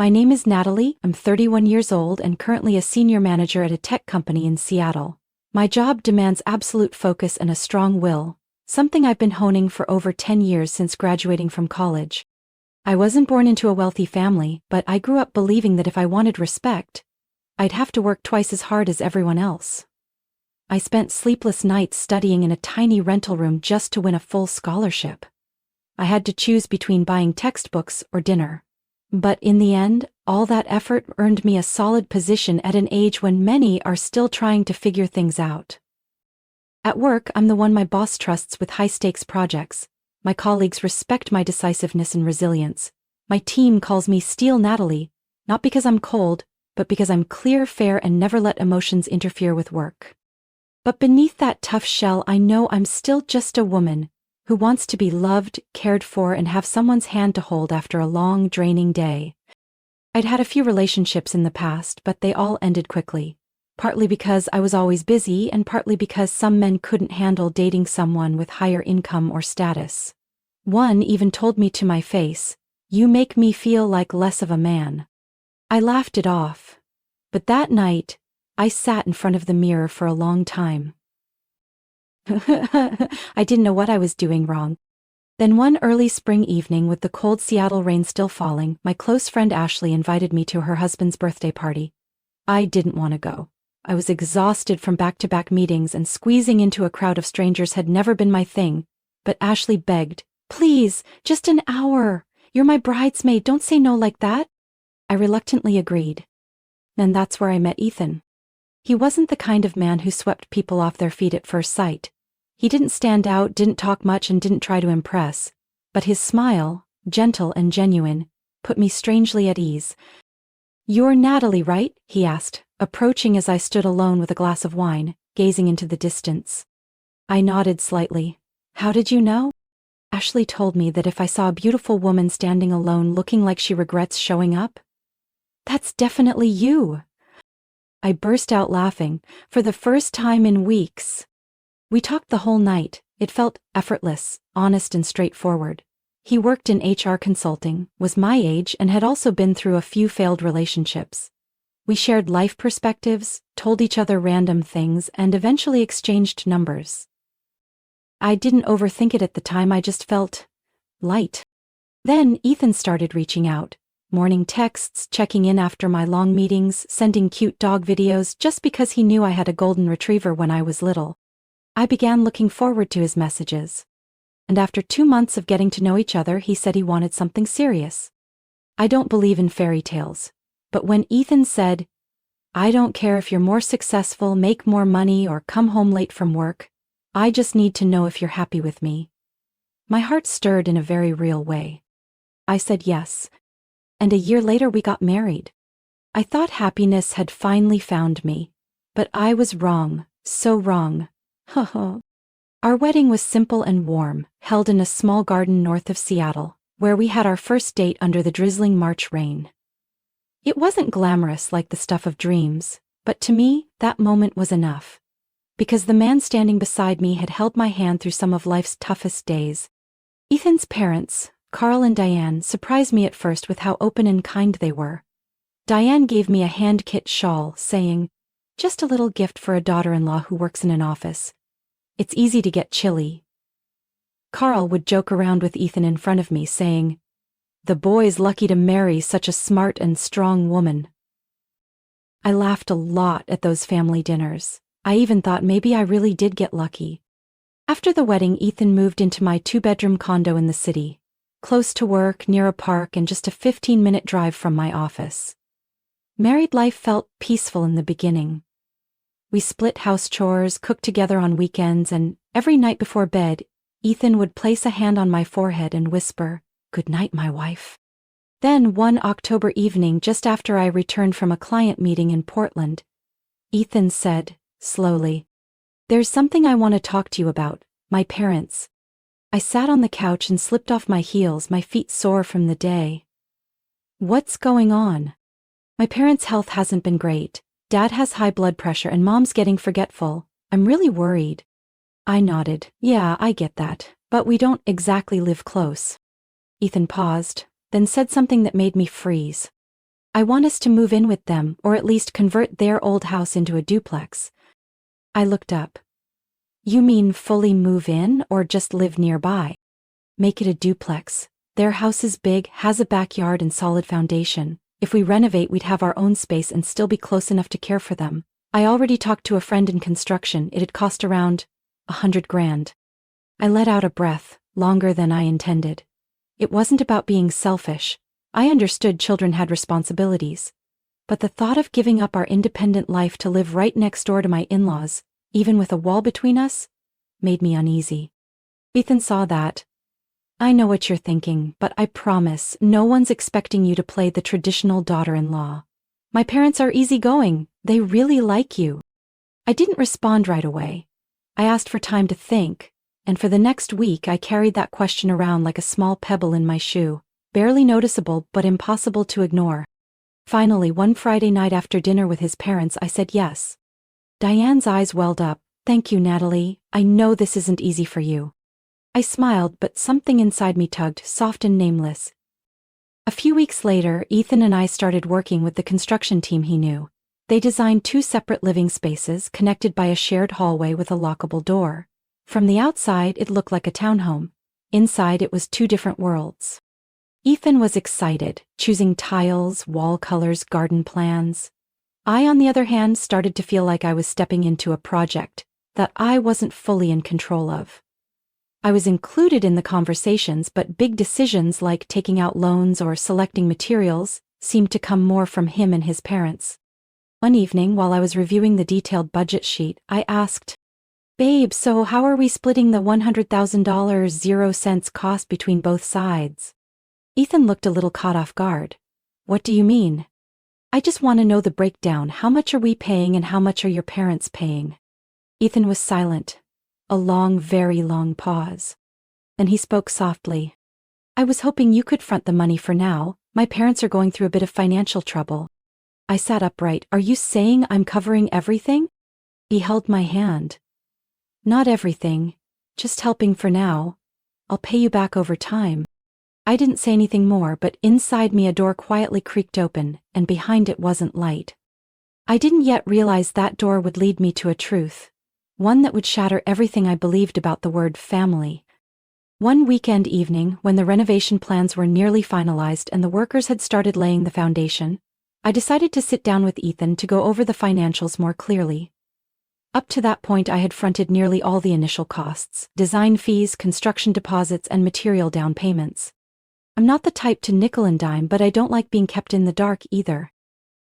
My name is Natalie, I'm 31 years old and currently a senior manager at a tech company in Seattle. My job demands absolute focus and a strong will, something I've been honing for over 10 years since graduating from college. I wasn't born into a wealthy family, but I grew up believing that if I wanted respect, I'd have to work twice as hard as everyone else. I spent sleepless nights studying in a tiny rental room just to win a full scholarship. I had to choose between buying textbooks or dinner. But in the end, all that effort earned me a solid position at an age when many are still trying to figure things out. At work, I'm the one my boss trusts with high-stakes projects. My colleagues respect my decisiveness and resilience. My team calls me Steel Natalie, not because I'm cold, but because I'm clear, fair, and never let emotions interfere with work. But beneath that tough shell, I know I'm still just a woman who wants to be loved, cared for, and have someone's hand to hold after a long, draining day. I'd had a few relationships in the past, but they all ended quickly. Partly because I was always busy, and partly because some men couldn't handle dating someone with higher income or status. One even told me to my face, "You make me feel like less of a man." I laughed it off. But that night, I sat in front of the mirror for a long time. I didn't know what I was doing wrong. Then one early spring evening, with the cold Seattle rain still falling, my close friend Ashley invited me to her husband's birthday party. I didn't want to go. I was exhausted from back-to-back meetings, and squeezing into a crowd of strangers had never been my thing. But Ashley begged, "Please, just an hour. You're my bridesmaid, don't say no like that." I reluctantly agreed. And that's where I met Ethan. He wasn't the kind of man who swept people off their feet at first sight. He didn't stand out, didn't talk much, and didn't try to impress. But his smile, gentle and genuine, put me strangely at ease. "You're Natalie, right?" he asked, approaching as I stood alone with a glass of wine, gazing into the distance. I nodded slightly. "How did you know?" "Ashley told me that if I saw a beautiful woman standing alone looking like she regrets showing up." "That's definitely you." I burst out laughing, for the first time in weeks. We talked the whole night. It felt effortless, honest, and straightforward. He worked in HR consulting, was my age, and had also been through a few failed relationships. We shared life perspectives, told each other random things, and eventually exchanged numbers. I didn't overthink it at the time, I just felt light. Then Ethan started reaching out. Morning texts, checking in after my long meetings, sending cute dog videos just because he knew I had a golden retriever when I was little. I began looking forward to his messages. And after 2 months of getting to know each other, he said he wanted something serious. I don't believe in fairy tales. But when Ethan said, "I don't care if you're more successful, make more money, or come home late from work, I just need to know if you're happy with me," my heart stirred in a very real way. I said yes. And a year later we got married. I thought happiness had finally found me. But I was wrong, so wrong. Our wedding was simple and warm, held in a small garden north of Seattle, where we had our first date under the drizzling March rain. It wasn't glamorous like the stuff of dreams, but to me, that moment was enough. Because the man standing beside me had held my hand through some of life's toughest days. Ethan's parents, Carl and Diane, surprised me at first with how open and kind they were. Diane gave me a hand-knit shawl, saying, "Just a little gift for a daughter-in-law who works in an office. It's easy to get chilly." Carl would joke around with Ethan in front of me, saying, "The boy's lucky to marry such a smart and strong woman." I laughed a lot at those family dinners. I even thought maybe I really did get lucky. After the wedding, Ethan moved into my 2-bedroom condo in the city, close to work, near a park, and just a 15-minute drive from my office. Married life felt peaceful in the beginning. We split house chores, cooked together on weekends, and every night before bed, Ethan would place a hand on my forehead and whisper, "Good night, my wife." Then one October evening, just after I returned from a client meeting in Portland, Ethan said, slowly, "There's something I want to talk to you about, my parents." I sat on the couch and slipped off my heels, my feet sore from the day. "What's going on?" "My parents' health hasn't been great. Dad has high blood pressure and Mom's getting forgetful. I'm really worried." I nodded. "Yeah, I get that. But we don't exactly live close." Ethan paused, then said something that made me freeze. I want us to move in with them or at least convert their old house into a duplex. I looked up. You mean fully move in or just live nearby? Make it a duplex. Their house is big, has a backyard and solid foundation. If we renovate, we'd have our own space and still be close enough to care for them. I already talked to a friend in construction. It'd cost around $100,000. I let out a breath, longer than I intended. It wasn't about being selfish. I understood children had responsibilities. But the thought of giving up our independent life to live right next door to my in-laws, even with a wall between us, made me uneasy. Ethan saw that. I know what you're thinking, but I promise, no one's expecting you to play the traditional daughter-in-law. My parents are easygoing. They really like you. I didn't respond right away. I asked for time to think, and for the next week I carried that question around like a small pebble in my shoe, barely noticeable but impossible to ignore. Finally, one Friday night after dinner with his parents, I said yes. Diane's eyes welled up. Thank you, Natalie. I know this isn't easy for you. I smiled, but something inside me tugged, soft and nameless. A few weeks later, Ethan and I started working with the construction team he knew. They designed 2 separate living spaces connected by a shared hallway with a lockable door. From the outside, it looked like a townhome. Inside, it was 2 different worlds. Ethan was excited, choosing tiles, wall colors, garden plans. I, on the other hand, started to feel like I was stepping into a project that I wasn't fully in control of. I was included in the conversations, but big decisions like taking out loans or selecting materials seemed to come more from him and his parents. One evening, while I was reviewing the detailed budget sheet, I asked, "Babe, so how are we splitting the $100,000 0 cents cost between both sides?" Ethan looked a little caught off guard. "What do you mean?" "I just want to know the breakdown. How much are we paying and how much are your parents paying?" Ethan was silent. A long, very long pause. Then he spoke softly. "I was hoping you could front the money for now. My parents are going through a bit of financial trouble." I sat upright. "Are you saying I'm covering everything?" He held my hand. "Not everything. Just helping for now. I'll pay you back over time." I didn't say anything more, but inside me a door quietly creaked open, and behind it wasn't light. I didn't yet realize that door would lead me to a truth. One that would shatter everything I believed about the word family. One weekend evening, when the renovation plans were nearly finalized and the workers had started laying the foundation, I decided to sit down with Ethan to go over the financials more clearly. Up to that point, I had fronted nearly all the initial costs: design fees, construction deposits, and material down payments. I'm not the type to nickel and dime, but I don't like being kept in the dark either.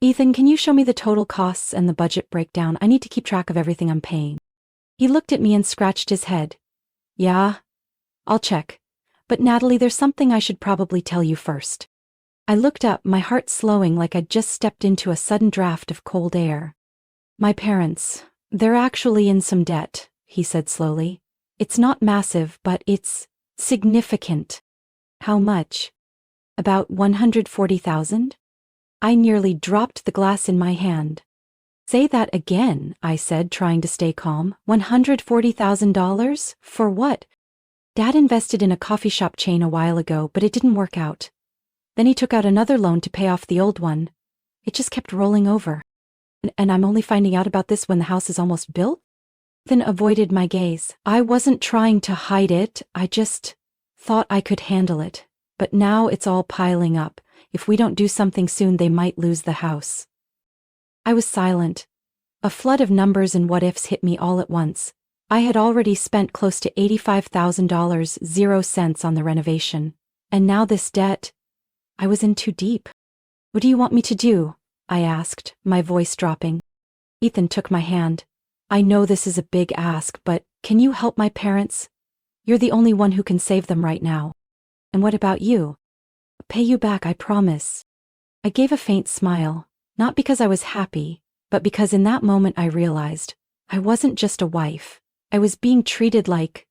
"Ethan, can you show me the total costs and the budget breakdown? I need to keep track of everything I'm paying." He looked at me and scratched his head. "Yeah, I'll check. But Natalie, there's something I should probably tell you first." I looked up, my heart slowing like I'd just stepped into a sudden draft of cold air. "My parents, they're actually in some debt," he said slowly. "It's not massive, but it's significant." "How much?" "About $140,000. I nearly dropped the glass in my hand. "Say that again," I said, trying to stay calm. $140,000? For what?" "Dad invested in a coffee shop chain a while ago, but it didn't work out. Then he took out another loan to pay off the old one. It just kept rolling over. And I'm only finding out about this when the house is almost built?" Then avoided my gaze. "I wasn't trying to hide it. I just thought I could handle it. But now it's all piling up. If we don't do something soon, they might lose the house." I was silent. A flood of numbers and what-ifs hit me all at once. I had already spent close to $85,000 0 cents on the renovation. And now this debt. I was in too deep. "What do you want me to do?" I asked, my voice dropping. Ethan took my hand. "I know this is a big ask, but can you help my parents? You're the only one who can save them right now." "And what about you?" "Pay you back, I promise." I gave a faint smile, not because I was happy, but because in that moment I realized I wasn't just a wife. I was being treated like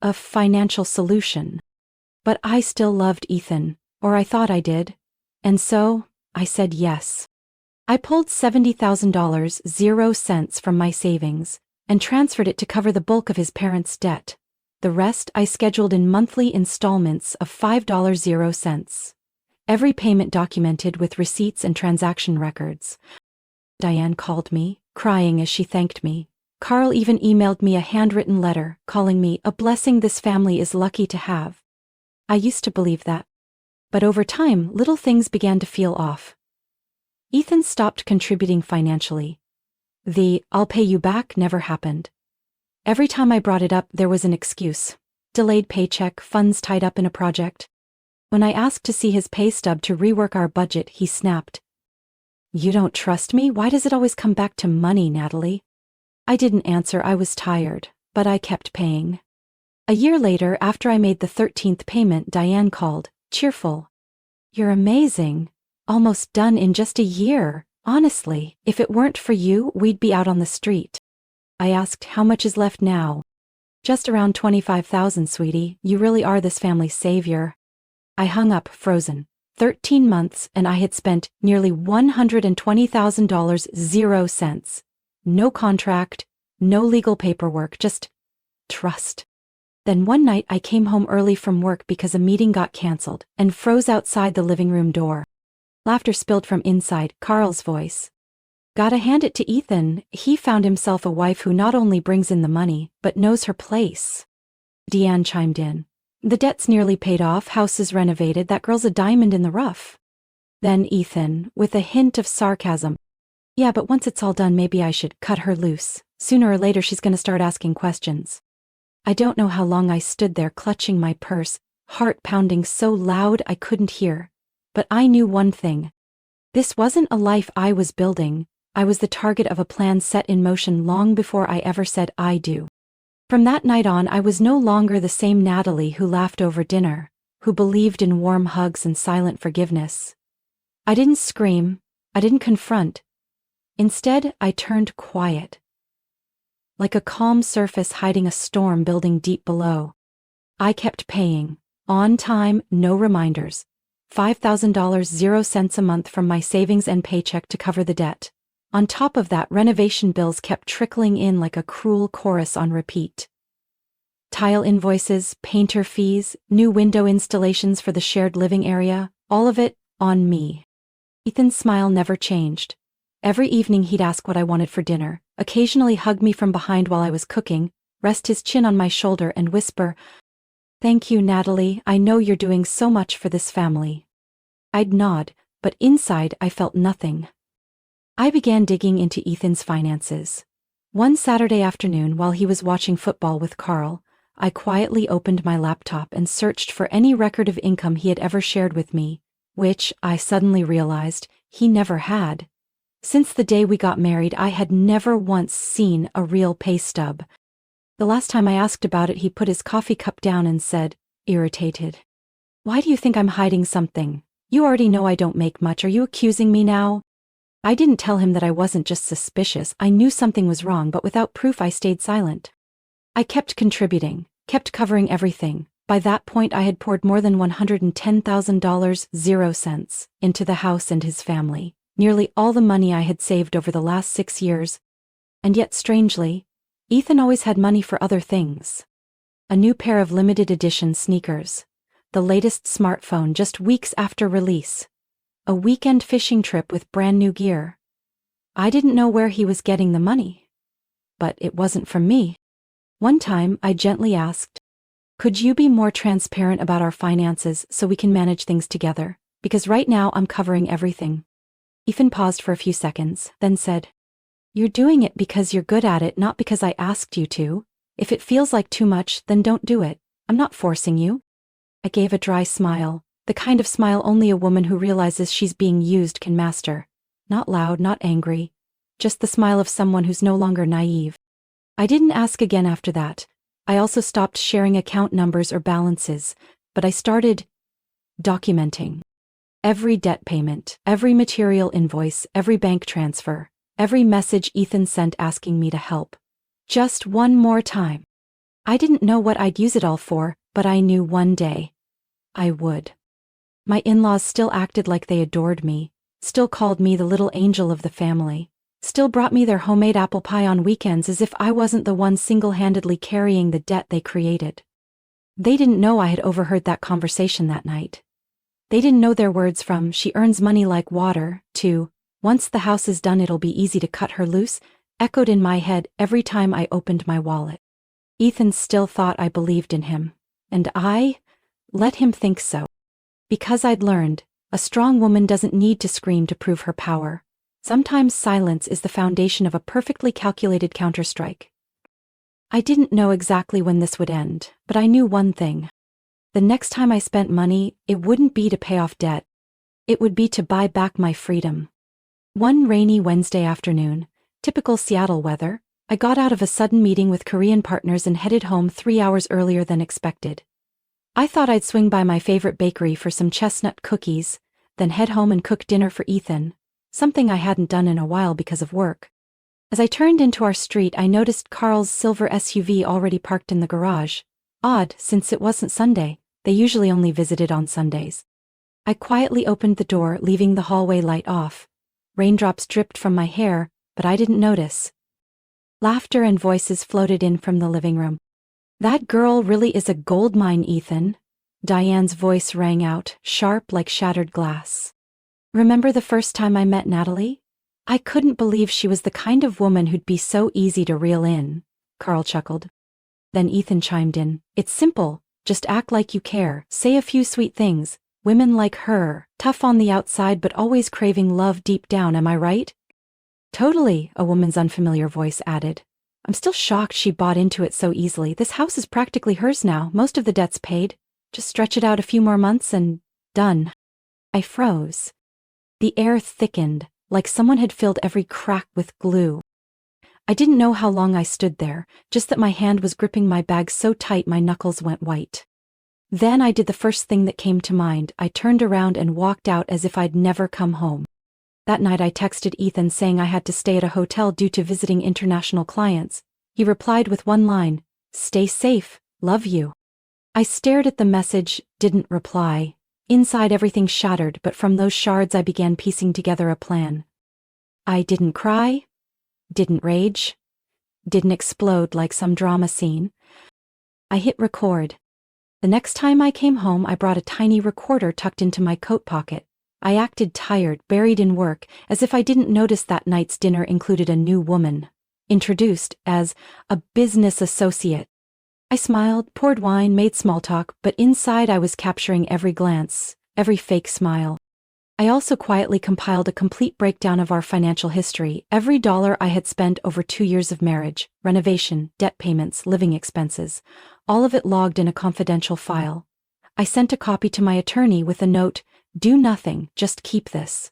a financial solution. But I still loved Ethan, or I thought I did. And so, I said yes. I pulled $70,000 0 cents from my savings and transferred it to cover the bulk of his parents' debt. The rest I scheduled in monthly installments of $5 0 cents. every payment documented with receipts and transaction records. Diane called me, crying as she thanked me. Carl even emailed me a handwritten letter, calling me a blessing this family is lucky to have. I used to believe that. But over time, little things began to feel off. Ethan stopped contributing financially. The "I'll pay you back" never happened. Every time I brought it up, there was an excuse. Delayed paycheck, funds tied up in a project. When I asked to see his pay stub to rework our budget, he snapped. "You don't trust me? Why does it always come back to money, Natalie?" I didn't answer. I was tired, but I kept paying. A year later, after I made the 13th payment, Diane called, cheerful. "You're amazing. Almost done in just a year. Honestly, if it weren't for you, we'd be out on the street." I asked, "How much is left now?" "Just around 25,000, sweetie. You really are this family's savior." I hung up, frozen. 13 months, and I had spent nearly $120,000, 0 cents. No contract, no legal paperwork, just trust. Then one night I came home early from work because a meeting got canceled and froze outside the living room door. Laughter spilled from inside, Carl's voice. "Gotta hand it to Ethan. He found himself a wife who not only brings in the money, but knows her place." Deanne chimed in. "The debt's nearly paid off, house is renovated, that girl's a diamond in the rough." Then Ethan, with a hint of sarcasm. "Yeah, but once it's all done, maybe I should cut her loose. Sooner or later she's gonna start asking questions." I don't know how long I stood there clutching my purse, heart pounding so loud I couldn't hear. But I knew one thing. This wasn't a life I was building. I was the target of a plan set in motion long before I ever said I do. From that night on, I was no longer the same Natalie who laughed over dinner, who believed in warm hugs and silent forgiveness. I didn't scream. I didn't confront. Instead, I turned quiet. Like a calm surface hiding a storm building deep below. I kept paying. On time, no reminders. $5,000, 0 cents a month from my savings and paycheck to cover the debt. On top of that, renovation bills kept trickling in like a cruel chorus on repeat. Tile invoices, painter fees, new window installations for the shared living area, all of it on me. Ethan's smile never changed. Every evening he'd ask what I wanted for dinner, occasionally hug me from behind while I was cooking, rest his chin on my shoulder and whisper, "Thank you, Natalie, I know you're doing so much for this family." I'd nod, but inside I felt nothing. I began digging into Ethan's finances. One Saturday afternoon, while he was watching football with Carl, I quietly opened my laptop and searched for any record of income he had ever shared with me, which, I suddenly realized, he never had. Since the day we got married, I had never once seen a real pay stub. The last time I asked about it, he put his coffee cup down and said, irritated, "Why do you think I'm hiding something? You already know I don't make much. Are you accusing me now?" I didn't tell him that I wasn't just suspicious. I knew something was wrong, but without proof I stayed silent. I kept contributing, kept covering everything. By that point I had poured more than $110,000, 0 cents, into the house and his family, nearly all the money I had saved over the last 6 years. And yet, strangely, Ethan always had money for other things. A new pair of limited edition sneakers. The latest smartphone just weeks after release. A weekend fishing trip with brand new gear. I didn't know where he was getting the money. But it wasn't from me. One time, I gently asked, "Could you be more transparent about our finances so we can manage things together? Because right now I'm covering everything." Ethan paused for a few seconds, then said, "You're doing it because you're good at it, not because I asked you to. If it feels like too much, then don't do it. I'm not forcing you." I gave a dry smile. The kind of smile only a woman who realizes she's being used can master. Not loud, not angry. Just the smile of someone who's no longer naive. I didn't ask again after that. I also stopped sharing account numbers or balances, but I started documenting. Every debt payment, every material invoice, every bank transfer, every message Ethan sent asking me to help. Just one more time. I didn't know what I'd use it all for, but I knew one day I would. My in-laws still acted like they adored me, still called me the little angel of the family, still brought me their homemade apple pie on weekends as if I wasn't the one single-handedly carrying the debt they created. They didn't know I had overheard that conversation that night. They didn't know their words from "she earns money like water" to "once the house is done it'll be easy to cut her loose" echoed in my head every time I opened my wallet. Ethan still thought I believed in him. And I let him think so. Because I'd learned, a strong woman doesn't need to scream to prove her power. Sometimes silence is the foundation of a perfectly calculated counterstrike. I didn't know exactly when this would end, but I knew one thing. The next time I spent money, it wouldn't be to pay off debt. It would be to buy back my freedom. One rainy Wednesday afternoon, typical Seattle weather, I got out of a sudden meeting with Korean partners and headed home 3 hours earlier than expected. I thought I'd swing by my favorite bakery for some chestnut cookies, then head home and cook dinner for Ethan, something I hadn't done in a while because of work. As I turned into our street, I noticed Carl's silver SUV already parked in the garage. Odd, since it wasn't Sunday. They usually only visited on Sundays. I quietly opened the door, leaving the hallway light off. Raindrops dripped from my hair, but I didn't notice. Laughter and voices floated in from the living room. "That girl really is a gold mine, Ethan." Diane's voice rang out, sharp like shattered glass. "Remember the first time I met Natalie? I couldn't believe she was the kind of woman who'd be so easy to reel in." Carl chuckled. Then Ethan chimed in. "It's simple. Just act like you care, say a few sweet things. Women like her, tough on the outside but always craving love deep down, am I right?" "Totally," a woman's unfamiliar voice added. "I'm still shocked she bought into it so easily. This house is practically hers now, most of the debt's paid. Just stretch it out a few more months and done." I froze. The air thickened, like someone had filled every crack with glue. I didn't know how long I stood there, just that my hand was gripping my bag so tight my knuckles went white. Then I did the first thing that came to mind. I turned around and walked out as if I'd never come home. That night I texted Ethan saying I had to stay at a hotel due to visiting international clients. He replied with one line, "Stay safe, love you." I stared at the message, didn't reply. Inside everything shattered, but from those shards I began piecing together a plan. I didn't cry, didn't rage, didn't explode like some drama scene. I hit record. The next time I came home, I brought a tiny recorder tucked into my coat pocket. I acted tired, buried in work, as if I didn't notice that night's dinner included a new woman, introduced as a business associate. I smiled, poured wine, made small talk, but inside I was capturing every glance, every fake smile. I also quietly compiled a complete breakdown of our financial history, every dollar I had spent over 2 years of marriage, renovation, debt payments, living expenses, all of it logged in a confidential file. I sent a copy to my attorney with a note, "Do nothing, just keep this."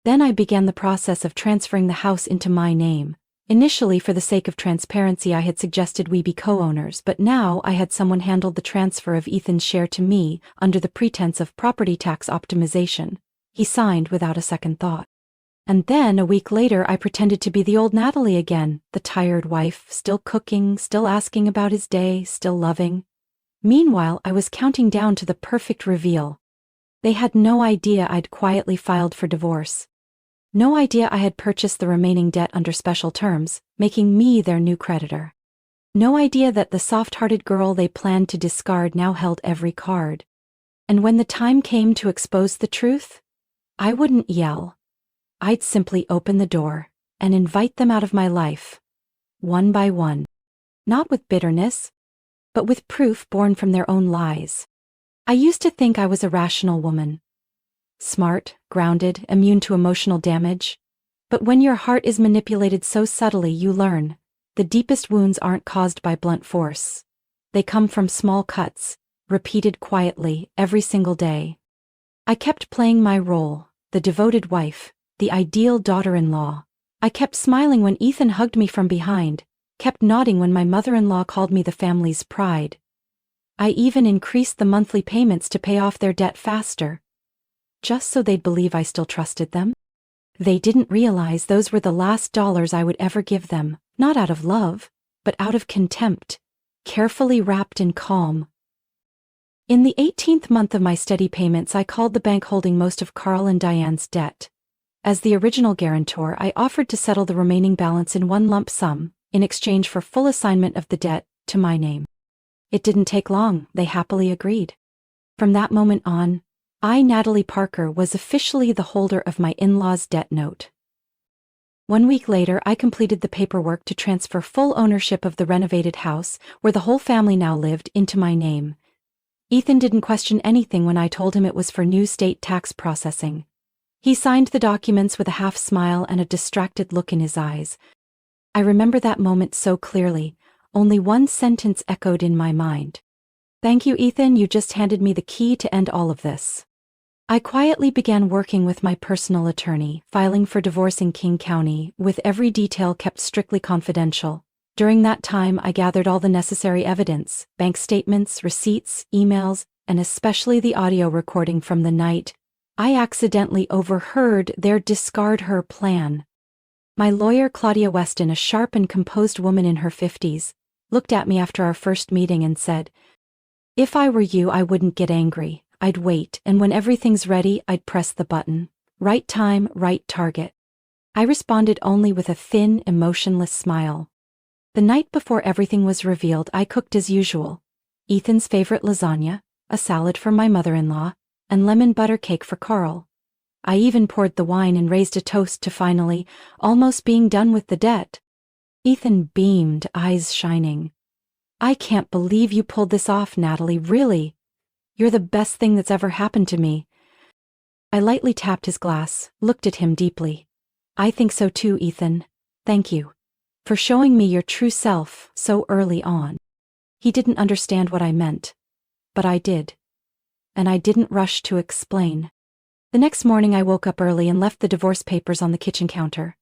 Then I began the process of transferring the house into my name. Initially, for the sake of transparency, I had suggested we be co-owners, but now I had someone handle the transfer of Ethan's share to me under the pretense of property tax optimization. He signed without a second thought. And then, a week later, I pretended to be the old Natalie again, the tired wife, still cooking, still asking about his day, still loving. Meanwhile, I was counting down to the perfect reveal. They had no idea I'd quietly filed for divorce. No idea I had purchased the remaining debt under special terms, making me their new creditor. No idea that the soft-hearted girl they planned to discard now held every card. And when the time came to expose the truth, I wouldn't yell. I'd simply open the door and invite them out of my life, one by one. Not with bitterness, but with proof born from their own lies. I used to think I was a rational woman. Smart, grounded, immune to emotional damage. But when your heart is manipulated so subtly, you learn. The deepest wounds aren't caused by blunt force. They come from small cuts, repeated quietly, every single day. I kept playing my role, the devoted wife, the ideal daughter-in-law. I kept smiling when Ethan hugged me from behind, kept nodding when my mother-in-law called me the family's pride. I even increased the monthly payments to pay off their debt faster, just so they'd believe I still trusted them. They didn't realize those were the last dollars I would ever give them, not out of love, but out of contempt, carefully wrapped in calm. In the 18th month of my steady payments, I called the bank holding most of Carl and Diane's debt. As the original guarantor, I offered to settle the remaining balance in one lump sum, in exchange for full assignment of the debt to my name. It didn't take long, they happily agreed. From that moment on, I, Natalie Parker, was officially the holder of my in-laws' debt note. 1 week later, I completed the paperwork to transfer full ownership of the renovated house, where the whole family now lived, into my name. Ethan didn't question anything when I told him it was for new state tax processing. He signed the documents with a half smile and a distracted look in his eyes. I remember that moment so clearly. Only one sentence echoed in my mind. "Thank you, Ethan, you just handed me the key to end all of this." I quietly began working with my personal attorney, filing for divorce in King County, with every detail kept strictly confidential. During that time, I gathered all the necessary evidence: bank statements, receipts, emails, and especially the audio recording from the night I accidentally overheard their discard her plan. My lawyer, Claudia Weston, a sharp and composed woman in her 50s, looked at me after our first meeting and said, "If I were you, I wouldn't get angry. I'd wait, and when everything's ready, I'd press the button. Right time, right target." I responded only with a thin, emotionless smile. The night before everything was revealed, I cooked as usual. Ethan's favorite lasagna, a salad for my mother-in-law, and lemon butter cake for Carl. I even poured the wine and raised a toast to finally, almost being done with the debt. Ethan beamed, eyes shining. "I can't believe you pulled this off, Natalie, really. You're the best thing that's ever happened to me." I lightly tapped his glass, looked at him deeply. "I think so too, Ethan. Thank you for showing me your true self so early on." He didn't understand what I meant, but I did. And I didn't rush to explain. The next morning, I woke up early and left the divorce papers on the kitchen counter,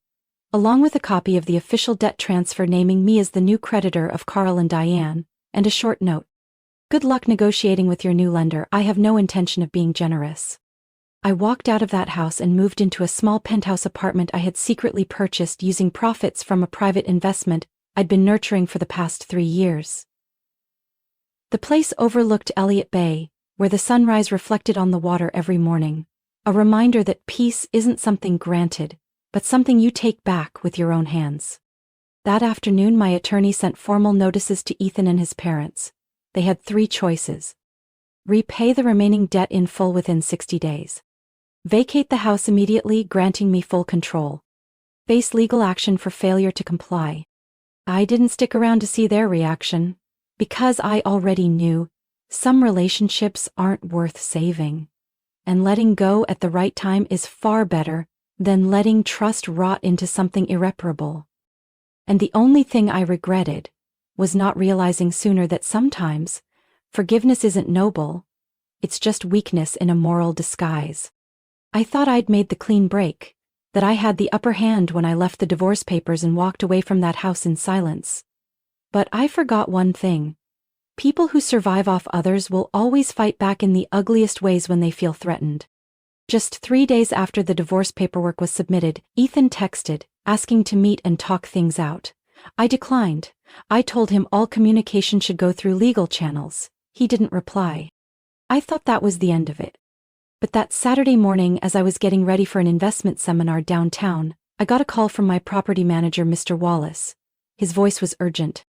along with a copy of the official debt transfer naming me as the new creditor of Carl and Diane, and a short note. "Good luck negotiating with your new lender. I have no intention of being generous." I walked out of that house and moved into a small penthouse apartment I had secretly purchased using profits from a private investment I'd been nurturing for the past 3 years. The place overlooked Elliott Bay, where the sunrise reflected on the water every morning, a reminder that peace isn't something granted, but something you take back with your own hands. That afternoon, my attorney sent formal notices to Ethan and his parents. They had 3 choices: repay the remaining debt in full within 60 days, vacate the house immediately, granting me full control, face legal action for failure to comply. I didn't stick around to see their reaction, because I already knew some relationships aren't worth saving, and letting go at the right time is far better than letting trust rot into something irreparable. And the only thing I regretted was not realizing sooner that sometimes forgiveness isn't noble, it's just weakness in a moral disguise. I thought I'd made the clean break, that I had the upper hand when I left the divorce papers and walked away from that house in silence. But I forgot one thing. People who survive off others will always fight back in the ugliest ways when they feel threatened. Just 3 days after the divorce paperwork was submitted, Ethan texted, asking to meet and talk things out. I declined. I told him all communication should go through legal channels. He didn't reply. I thought that was the end of it. But that Saturday morning, as I was getting ready for an investment seminar downtown, I got a call from my property manager, Mr. Wallace. His voice was urgent.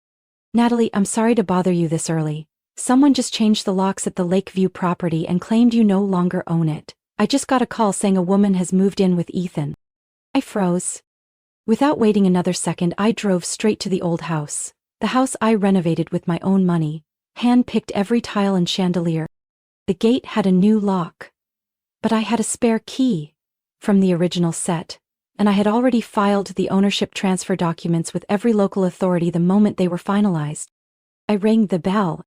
"Natalie, I'm sorry to bother you this early. Someone just changed the locks at the Lakeview property and claimed you no longer own it. I just got a call saying a woman has moved in with Ethan." I froze. Without waiting another second, I drove straight to the old house, the house I renovated with my own money, hand-picked every tile and chandelier. The gate had a new lock, but I had a spare key from the original set, and I had already filed the ownership transfer documents with every local authority the moment they were finalized. I rang the bell.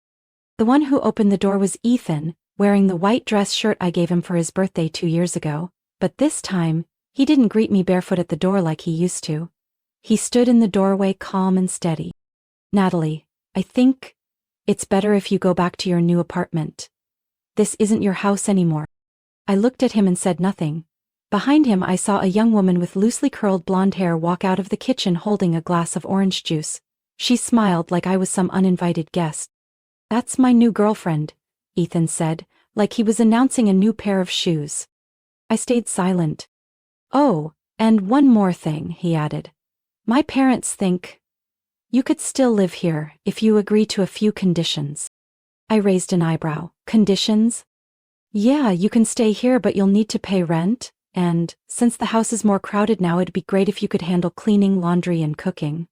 The one who opened the door was Ethan, wearing the white dress shirt I gave him for his birthday 2 years ago, but this time, he didn't greet me barefoot at the door like he used to. He stood in the doorway, calm and steady. "Natalie, I think it's better if you go back to your new apartment. This isn't your house anymore." I looked at him and said nothing. Behind him, I saw a young woman with loosely curled blonde hair walk out of the kitchen holding a glass of orange juice. She smiled like I was some uninvited guest. "That's my new girlfriend," Ethan said, like he was announcing a new pair of shoes. I stayed silent. "Oh, and one more thing," he added. "My parents think you could still live here if you agree to a few conditions." I raised an eyebrow. "Conditions?" Yeah, you can stay here, but you'll need to pay rent. And since the house is more crowded now, it'd be great if you could handle cleaning, laundry, and cooking.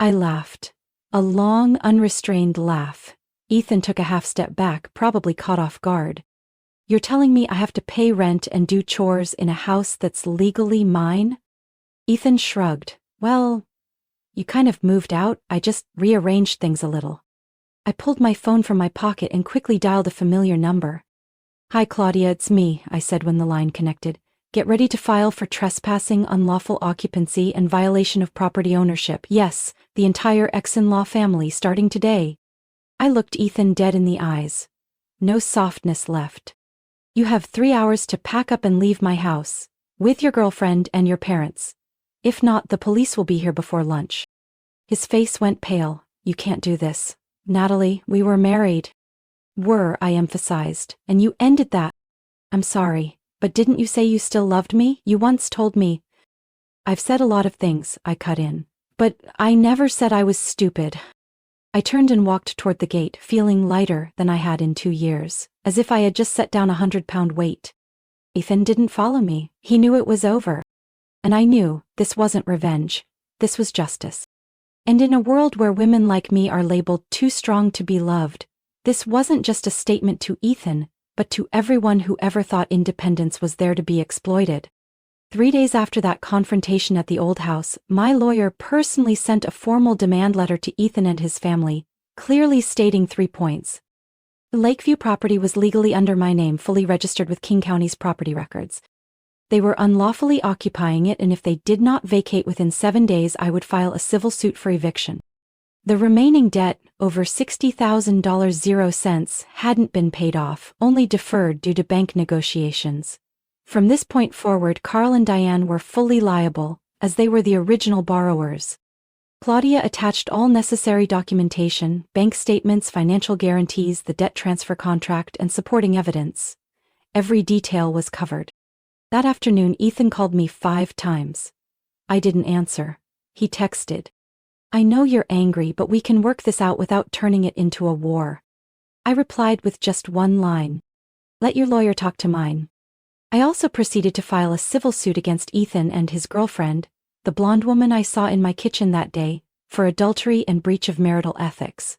I laughed. A long, unrestrained laugh. Ethan took a half step back, probably caught off guard. You're telling me I have to pay rent and do chores in a house that's legally mine? Ethan shrugged. Well, you kind of moved out, I just rearranged things a little. I pulled my phone from my pocket and quickly dialed a familiar number. Hi Claudia, it's me, I said when the line connected. Get ready to file for trespassing, unlawful occupancy, and violation of property ownership. Yes, the entire ex-in-law family starting today. I looked Ethan dead in the eyes. No softness left. You have 3 hours to pack up and leave my house. With your girlfriend and your parents. If not, the police will be here before lunch. His face went pale. You can't do this. Natalie, we were married. Were, I emphasized, and you ended that. I'm sorry, but didn't you say you still loved me? You once told me. I've said a lot of things, I cut in. But I never said I was stupid. I turned and walked toward the gate, feeling lighter than I had in 2 years, as if I had just set down 100-pound weight. Ethan didn't follow me. He knew it was over. And I knew this wasn't revenge. This was justice. And in a world where women like me are labeled too strong to be loved, this wasn't just a statement to Ethan, but to everyone who ever thought independence was there to be exploited. 3 days after that confrontation at the old house, my lawyer personally sent a formal demand letter to Ethan and his family, clearly stating 3 points. The Lakeview property was legally under my name, fully registered with King County's property records. They were unlawfully occupying it, and if they did not vacate within 7 days, I would file a civil suit for eviction. The remaining debt, over $60,000, hadn't been paid off, only deferred due to bank negotiations. From this point forward, Carl and Diane were fully liable, as they were the original borrowers. Claudia attached all necessary documentation, bank statements, financial guarantees, the debt transfer contract, and supporting evidence. Every detail was covered. That afternoon, Ethan called me 5 times. I didn't answer. He texted. I know you're angry, but we can work this out without turning it into a war. I replied with just one line. Let your lawyer talk to mine. I also proceeded to file a civil suit against Ethan and his girlfriend, the blonde woman I saw in my kitchen that day, for adultery and breach of marital ethics.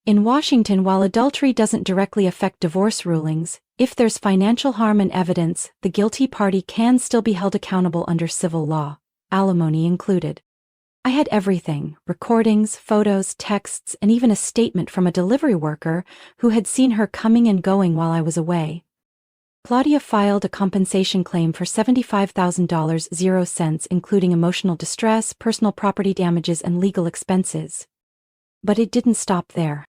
In Washington, while adultery doesn't directly affect divorce rulings, if there's financial harm and evidence, the guilty party can still be held accountable under civil law, alimony included. I had everything: recordings, photos, texts, and even a statement from a delivery worker who had seen her coming and going while I was away. Claudia filed a compensation claim for $75,000, including emotional distress, personal property damages, and legal expenses. But it didn't stop there.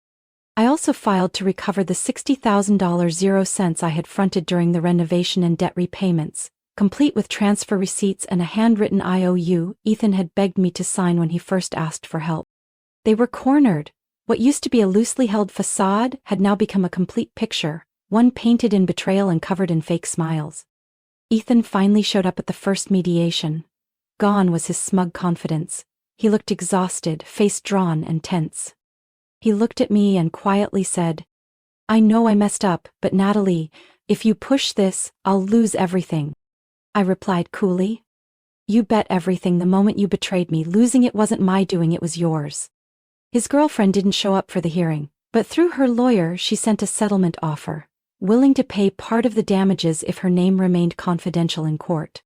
I also filed to recover the $60,000 I had fronted during the renovation and debt repayments, complete with transfer receipts and a handwritten IOU Ethan had begged me to sign when he first asked for help. They were cornered. What used to be a loosely held facade had now become a complete picture, one painted in betrayal and covered in fake smiles. Ethan finally showed up at the first mediation. Gone was his smug confidence. He looked exhausted, face drawn and tense. He looked at me and quietly said, I know I messed up, but Natalie, if you push this, I'll lose everything. I replied coolly. You bet everything the moment you betrayed me. Losing it wasn't my doing, it was yours. His girlfriend didn't show up for the hearing, but through her lawyer she sent a settlement offer, willing to pay part of the damages if her name remained confidential in court.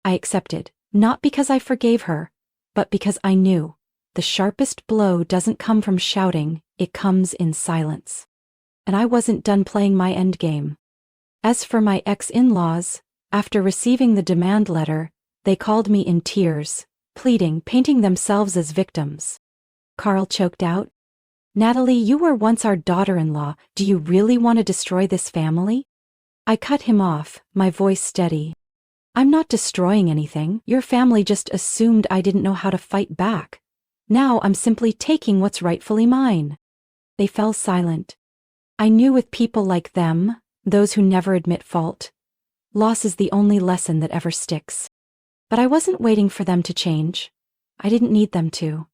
I accepted, not because I forgave her, but because I knew the sharpest blow doesn't come from shouting, it comes in silence. And I wasn't done playing my endgame. As for my ex-in-laws, after receiving the demand letter, they called me in tears, pleading, painting themselves as victims. Carl choked out, Natalie, you were once our daughter-in-law. Do you really want to destroy this family? I cut him off, my voice steady. I'm not destroying anything. Your family just assumed I didn't know how to fight back. Now I'm simply taking what's rightfully mine. They fell silent. I knew with people like them, those who never admit fault, loss is the only lesson that ever sticks. But I wasn't waiting for them to change. I didn't need them to.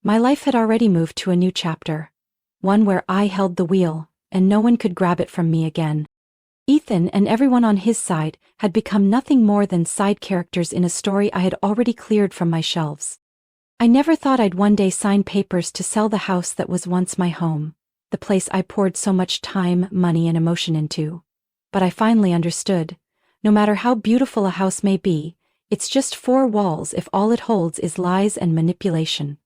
My life had already moved to a new chapter, one where I held the wheel, and no one could grab it from me again. Ethan and everyone on his side had become nothing more than side characters in a story I had already cleared from my shelves. I never thought I'd one day sign papers to sell the house that was once my home, the place I poured so much time, money, and emotion into. But I finally understood. No matter how beautiful a house may be, it's just four walls if all it holds is lies and manipulation.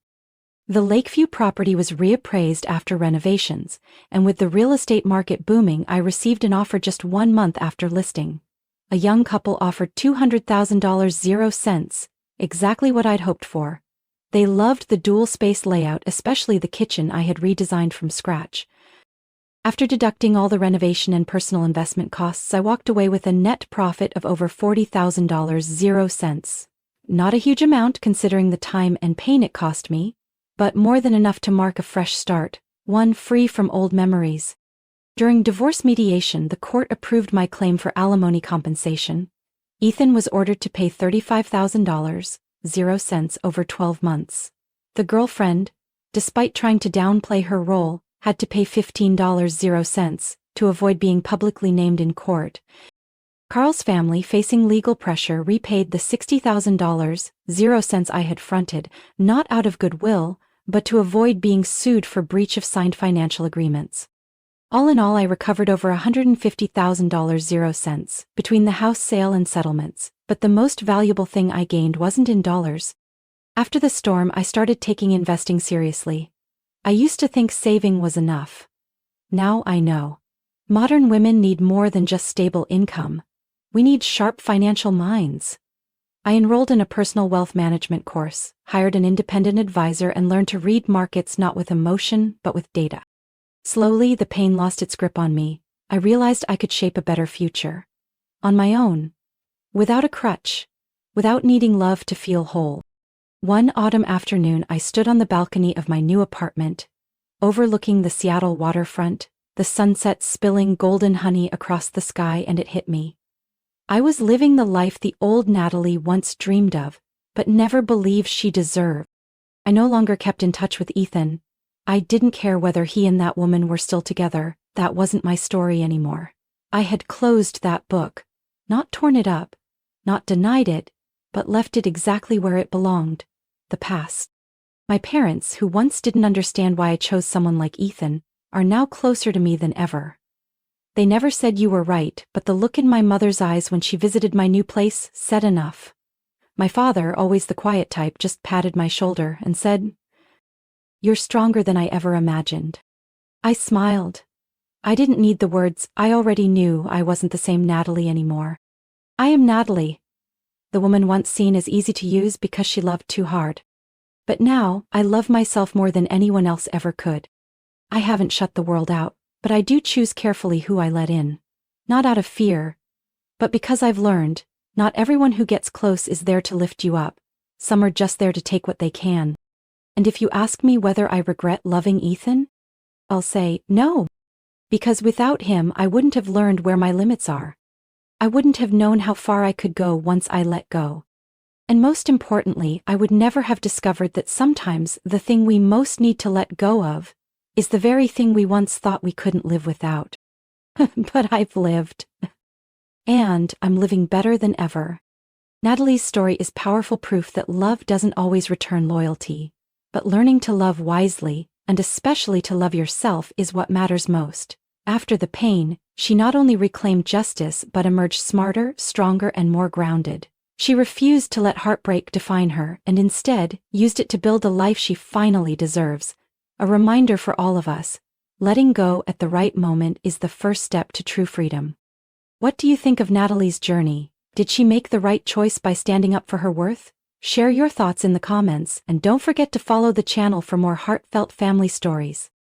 The Lakeview property was reappraised after renovations, and with the real estate market booming, I received an offer just 1 month after listing. A young couple offered $200,000, 0 cents, exactly what I'd hoped for. They loved the dual-space layout, especially the kitchen I had redesigned from scratch. After deducting all the renovation and personal investment costs, I walked away with a net profit of over $40,000, 0 cents. Not a huge amount considering the time and pain it cost me, but more than enough to mark a fresh start, one free from old memories. During divorce mediation, the court approved my claim for alimony compensation. Ethan was ordered to pay $35,000, 0 cents over 12 months. The girlfriend, despite trying to downplay her role, had to pay $15, 0 cents, to avoid being publicly named in court. Carl's family, facing legal pressure, repaid the $60,000, 0 cents I had fronted, not out of goodwill, but to avoid being sued for breach of signed financial agreements. All in all, I recovered over $150,000, 0 cents, between the house sale and settlements, but the most valuable thing I gained wasn't in dollars. After the storm, I started taking investing seriously. I used to think saving was enough. Now I know. Modern women need more than just stable income. We need sharp financial minds. I enrolled in a personal wealth management course, hired an independent advisor, and learned to read markets not with emotion, but with data. Slowly, the pain lost its grip on me. I realized I could shape a better future. On my own. Without a crutch. Without needing love to feel whole. One autumn afternoon, I stood on the balcony of my new apartment, overlooking the Seattle waterfront, the sunset spilling golden honey across the sky, and it hit me. I was living the life the old Natalie once dreamed of, but never believed she deserved. I no longer kept in touch with Ethan. I didn't care whether he and that woman were still together. That wasn't my story anymore. I had closed that book, not torn it up, not denied it, but left it exactly where it belonged, the past. My parents, who once didn't understand why I chose someone like Ethan, are now closer to me than ever. They never said you were right, but the look in my mother's eyes when she visited my new place said enough. My father, always the quiet type, just patted my shoulder and said, "You're stronger than I ever imagined." I smiled. I didn't need the words. I already knew I wasn't the same Natalie anymore. I am Natalie, the woman once seen as easy to use because she loved too hard. But now, I love myself more than anyone else ever could. I haven't shut the world out, but I do choose carefully who I let in. Not out of fear, but because I've learned, not everyone who gets close is there to lift you up. Some are just there to take what they can. And if you ask me whether I regret loving Ethan, I'll say no. Because without him, I wouldn't have learned where my limits are. I wouldn't have known how far I could go once I let go. And most importantly, I would never have discovered that sometimes the thing we most need to let go of is the very thing we once thought we couldn't live without. But I've lived. And I'm living better than ever. Natalie's story is powerful proof that love doesn't always return loyalty, but learning to love wisely, and especially to love yourself, is what matters most. After the pain, she not only reclaimed justice but emerged smarter, stronger, and more grounded. She refused to let heartbreak define her and instead used it to build a life she finally deserves. A reminder for all of us, letting go at the right moment is the first step to true freedom. What do you think of Natalie's journey? Did she make the right choice by standing up for her worth? Share your thoughts in the comments, and don't forget to follow the channel for more heartfelt family stories.